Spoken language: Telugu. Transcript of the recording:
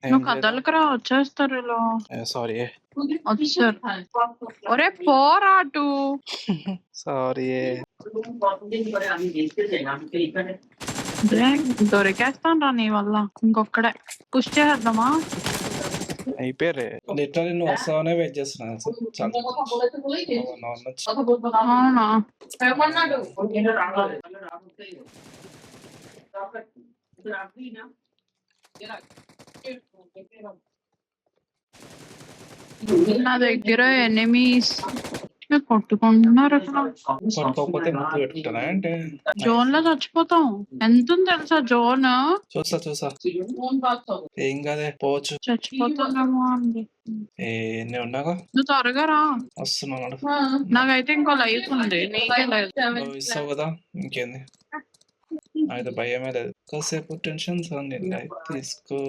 ఏం నువ్వు చేద్దాం? కదలకరా వచ్చేస్తారు ఇలా. సారీ వచ్చారు. ఒరే పోరాటు. సారీ దొరికేస్తాను రా నీ వల్ల. ఇంకొక్కడే పుష్ చేద్దామా? అయిపోయారే. లిటరలీ నువ్వు వస్తావనే వెయిట్ చేస్తున్నాను చాలా అవునా? నా దగ్గర ఎనిమీస్ కొట్టుకుంటున్నారు అట్లా. పట్టుకోకపోతే ముద్దు పెట్టుకుంటానా అంటే జోన్ లో చచ్చిపోతాం. ఎంత ఉంది తెలుసా జోన్? చూసా ఏం కాదే పోవచ్చు. చచ్చిపోతానేమో అండి. ఎన్ని ఉన్నాగా నువ్వు త్వరగా రా. వస్తున్నాడు. నాకైతే ఇంకో లైఫ్ ఉంది, నీకే లేదు. నువ్వు ఇస్తావు కదా ఇంకేంది, అయితే భయమే లేదు. కాసేపు టెన్షన్ లైఫ్ తీసుకో.